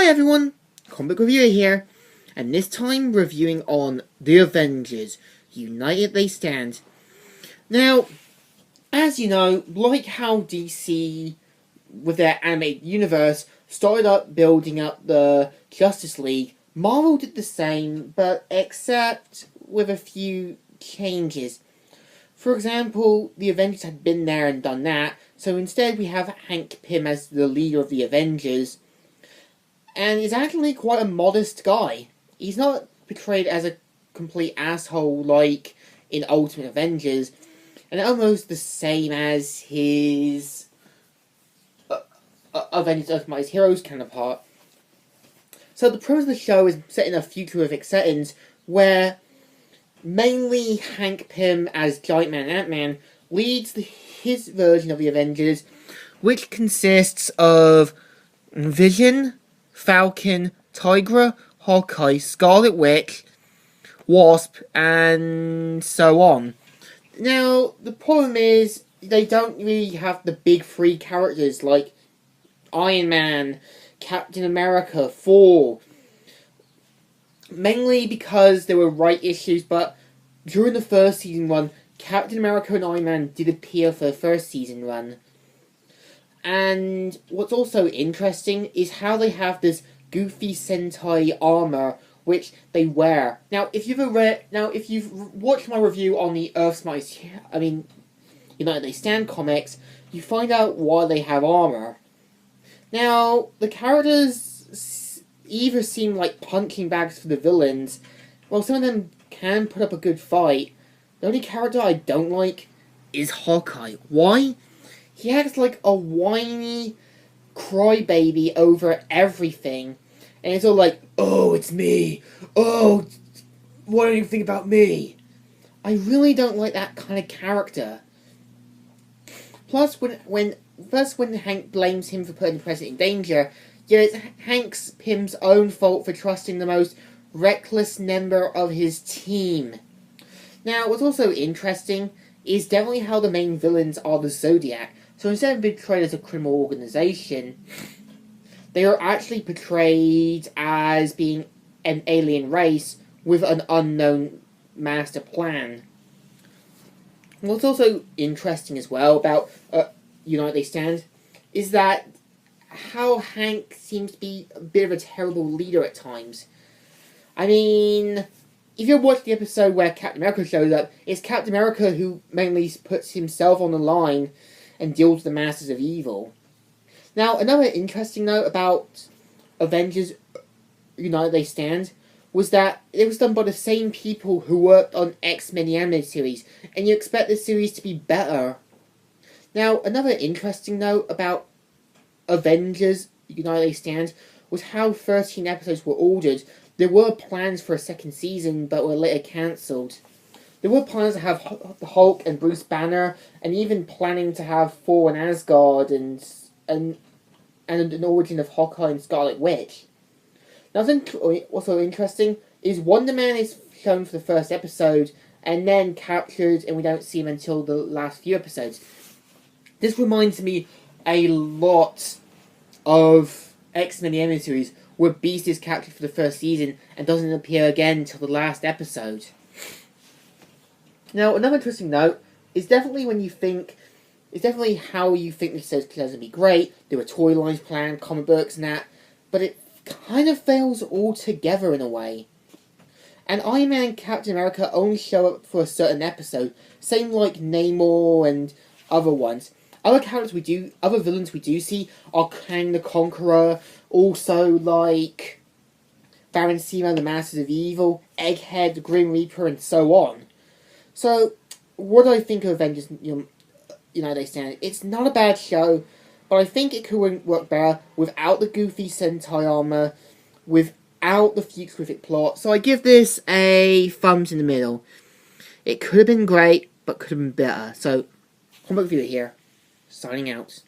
everyone, Comic Book Reviewer here, and this time reviewing on The Avengers, United They Stand. Now, as you know, like how DC, with their animated universe, started up building up the Justice League, Marvel did the same, but except with a few changes. For example, the Avengers had been there and done that, so instead we have Hank Pym as the leader of the Avengers. And he's actually quite a modest guy. He's not portrayed as a complete asshole like in Ultimate Avengers, and almost the same as his Avengers Ultimate Heroes counterpart. So the premise of the show is set in a futuristic settings where mainly Hank Pym as Giant Man and Ant-Man leads his version of the Avengers, which consists of Vision, Falcon, Tigra, Hawkeye, Scarlet Witch, Wasp, and so on. Now, the problem is, they don't really have the big three characters like Iron Man, Captain America, Thor. Mainly because there were right issues, but during the first season run, Captain America and Iron Man did appear for the first season run. And what's also interesting is how they have this goofy Sentai armor which they wear. Now, if you've watched my review on the United They Stand comics, you find out why they have armor. Now, the characters either seem like punching bags for the villains, while some of them can put up a good fight. The only character I don't like is Hawkeye. Why? He acts like a whiny crybaby over everything. And it's all like, oh, it's me. Oh, what do you think about me? I really don't like that kind of character. Plus, when Hank blames him for putting the president in danger, yet it's Hank Pym's own fault for trusting the most reckless member of his team. Now, what's also interesting is definitely how the main villains are the Zodiac. So instead of being portrayed as a criminal organization, they are actually portrayed as being an alien race with an unknown master plan. What's also interesting as well about United They Stand is that how Hank seems to be a bit of a terrible leader at times. I mean, if you watch the episode where Captain America shows up, it's Captain America who mainly puts himself on the line and deals with the Masters of Evil. Now, another interesting note about Avengers United They Stand was that it was done by the same people who worked on X-Men the Animated Series, and you expect this series to be better. Now, another interesting note about Avengers United They Stand was how 13 episodes were ordered. There were plans for a second season, but were later cancelled. There were plans to have the Hulk and Bruce Banner, and even planning to have Thor and Asgard, and an origin of Hawkeye and Scarlet Witch. Now, what's also interesting is Wonder Man is shown for the first episode, and then captured, and we don't see him until the last few episodes. This reminds me a lot of X-Men the Animated Series, where Beast is captured for the first season and doesn't appear again until the last episode. Now, another interesting note is definitely how you think this series is going to be great. There were toy lines planned, comic books and that, but it kind of fails altogether in a way. And Iron Man and Captain America only show up for a certain episode, same like Namor and other ones. Other villains we do see are Kang the Conqueror, also like Baron Zemo, the Masters of Evil, Egghead, the Grim Reaper, and so on. So, what do I think of Avengers United They Stand? It's not a bad show, but I think it could work better without the goofy Sentai armor, without the futuristic plot. So I give this a thumbs in the middle. It could have been great, but could have been better. So, Comic Book Reviewer here, signing out.